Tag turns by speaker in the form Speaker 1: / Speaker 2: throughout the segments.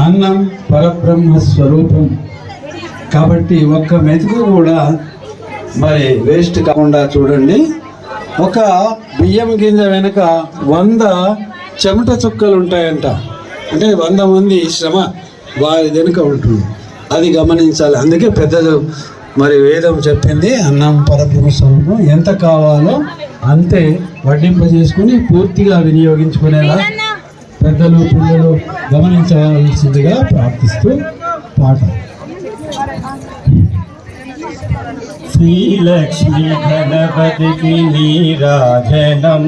Speaker 1: అన్నం పరబ్రహ్మ స్వరూపం కాబట్టి ఒక్క మెతుకు కూడా మరి వేస్ట్ కాకుండా చూడండి. ఒక బియ్యం గింజ వెనుక 100 చెమట చుక్కలు ఉంటాయంట. అంటే 100 మంది శ్రమ వారి వెనుక ఉంటుంది. అది గమనించాలి. అందుకే పెద్దలు మరి వేదం చెప్పింది అన్నం పరబ్రహ్మ స్వరూపం. ఎంత కావాలో అంతే వడ్డింపజేసుకుని పూర్తిగా వినియోగించుకునేలా పెద్దలు పిల్లలు గమనించవలసిందిగా ప్రార్థిస్తూ పాట.
Speaker 2: శ్రీలక్ష్మీ గణపతికి నీరాజనం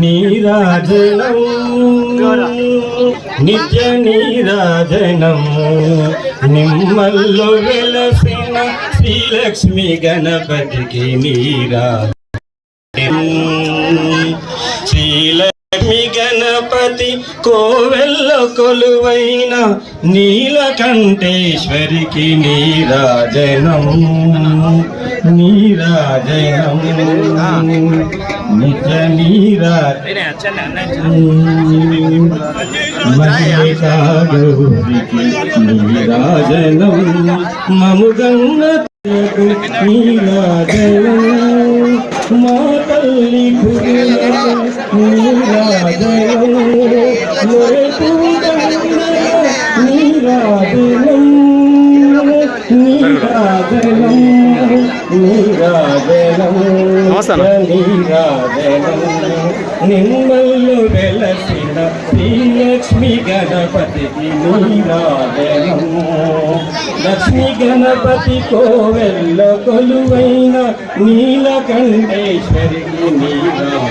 Speaker 2: నీరాజనం నిత్య నీరాజనం నిమ్మల్లో వెలసిన శ్రీలక్ష్మీ గణపతికి నీరాజనం. శ్రీలక్ష్మీ గణపతి కోవెల్ల కొలువైన నీలకంఠేశ్వరికి నీరాజనం నీరాజనం నిత్య నీరాజనం నీరాజనం మముగన్న నీరాజనం మా తల్లి నీరాజనం నీరాజనం నీరాజనం నీరాజనం నీరాజనం నిమ్మల్లు వెలసిన శ్రీలక్ష్మీ గణపతికి నీరాజనం. లక్ష్మీ గణపతి కోవెల్ల కొలువైన నీలకంఠేశ్వరికి నీరాజనం.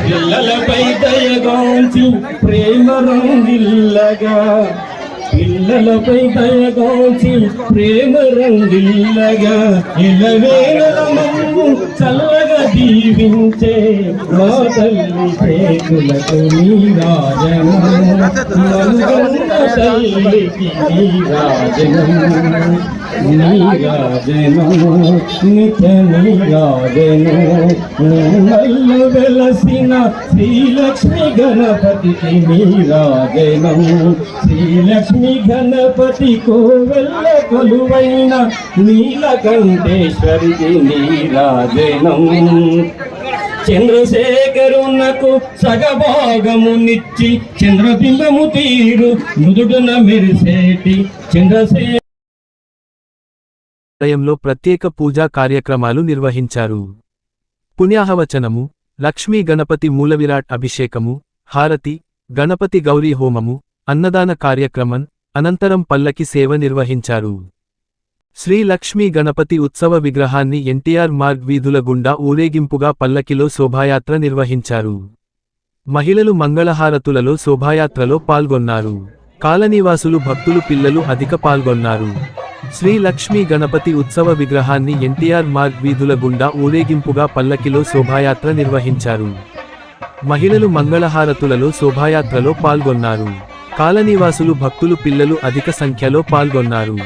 Speaker 2: పిల్లలపై దయగాంచి ప్రేమ రంగిల్లగా పిల్లలపై దయగాంచి ప్రేమ రంగిల్లగా ఇలవేళము చల్లగా దీవించే మా తల్లి చేతులకు నీరాజనం మనుగన్న తల్లికి నీరాజనం నీరాజనం నిత్య నీరాజనం మల్ల వెలసిన శ్రీలక్ష్మీ గణపతికి నీరాజనం. శ్రీలక్ష్మీ గణపతి కోవెల్ల కొలువైన నీలకంఠేశ్వరికి నీరాజనం. చంద్రశేఖరునకు సగభాగమునిచ్చి చంద్రబింబము తీరు నుదుడున మెరిసేటి చంద్రశేఖర
Speaker 3: ఆలయంలో ప్రత్యేక పూజా కార్యక్రమాలు నిర్వహించారు. పుణ్యాహవచనము, లక్ష్మీ గణపతి మూలవిరాట్ అభిషేకము, హారతి, గణపతి గౌరీ హోమము, అన్నదాన కార్యక్రమం అనంతరం పల్లకి సేవ నిర్వహించారు. శ్రీ లక్ష్మీ గణపతి ఉత్సవ విగ్రహాన్ని ఎన్టీఆర్ మార్గ్ వీధుల గుండా ఊరేగింపుగా పల్లకిలో శోభాయాత్ర నిర్వహించారు. మహిళలు మంగళహారతులలో శోభాయాత్రలో పాల్గొన్నారు. కాలనీవాసులు భక్తులు పిల్లలు అధిక పాల్గొన్నారు. శ్రీ లక్ష్మీ గణపతి ఉత్సవ విగ్రహాన్ని ఎన్టీఆర్ మార్గ్ వీధుల గుండా ఊరేగింపుగా పల్లకిలో శోభాయాత్ర నిర్వహించారు. మహిళలు మంగళహారతులలో శోభాయాత్రలో పాల్గొన్నారు. కాలనీవాసులు భక్తులు పిల్లలు అధిక సంఖ్యలో పాల్గొన్నారు.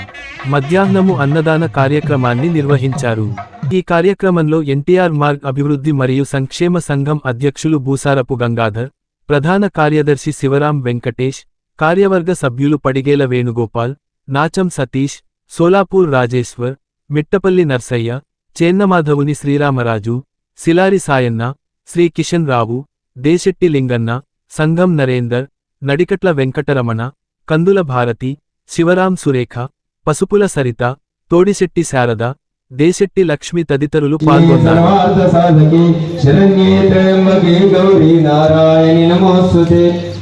Speaker 3: మధ్యాహ్నము అన్నదాన కార్యక్రమాన్ని నిర్వహించారు. ఈ కార్యక్రమంలో ఎన్టీఆర్ మార్గ్ అభివృద్ధి మరియు సంక్షేమ సంఘం అధ్యక్షులు భూసారపు గంగాధర్, ప్రధాన కార్యదర్శి శివరాం వెంకటేష్, కార్యవర్గ సభ్యులు పడిగేల వేణుగోపాల్, నాచం సతీష్, సోలాపూర్ రాజేశ్వర్, మిట్టపల్లి నర్సయ్య, చేన్నమాధవుని శ్రీరామరాజు, సిలారి సాయన్న, శ్రీ కిషన్ రావు, దేశెట్టి లింగన్న, సంగం నరేందర్, నడికట్ల వెంకటరమణ, కందుల భారతి, శివరాం సురేఖ, పసుపుల సరిత, తోడిశెట్టి శారద, దేశెట్టి లక్ష్మి తదితరులు పాల్గొన్నారు.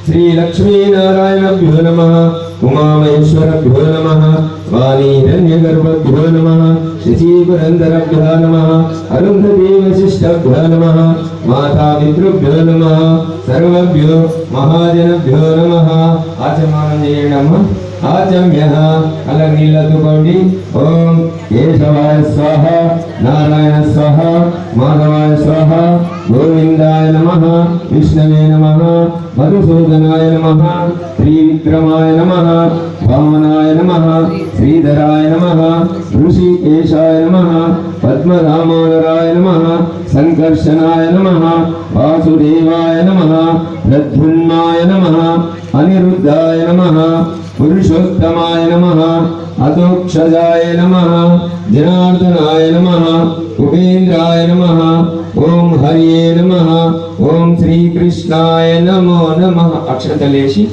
Speaker 4: శ్రీ లక్ష్మీనారాయణభ్యో నమః, ఉమామహేశ్వరభ్యో నమః, వాణీహిరణ్యగర్భభ్యో నమః, శశీపురందరభ్యో నమః, అరుంధతీ వశిష్ఠభ్యో నమః, మాతాపితృభ్యో నమః, సర్వభ్యో మహాజనభ్యో నమః. ఆచమానం చేయడం ఆచమ్య అలా నీళ్ళతుకోండి. ఓం కేశవాయ స్వాహ, నారాయణ స్వాహ, మాధవాయ స్వాహ, గోవిందాయ నమః విష్ణవే నమః మధుసూదనాయ నమః త్రివిక్రమాయ నమః వామనాయ నమః శ్రీధరాయ నమః ఋషికేశాయ నమః పద్మదామోదరాయ నమః సంకర్షణాయ నమః వాసుదేవాయ నమః ప్రద్యుమ్నాయ నమః అనిరుద్ధాయ నమః పురుషోత్తమాయ నమః అతోక్షజాయ నమః జనార్దనాయ నమః ఉపేంద్రాయ నమః ఓం హరియే నమః ఓం శ్రీకృష్ణాయ నమో నమః. అక్షతలేసి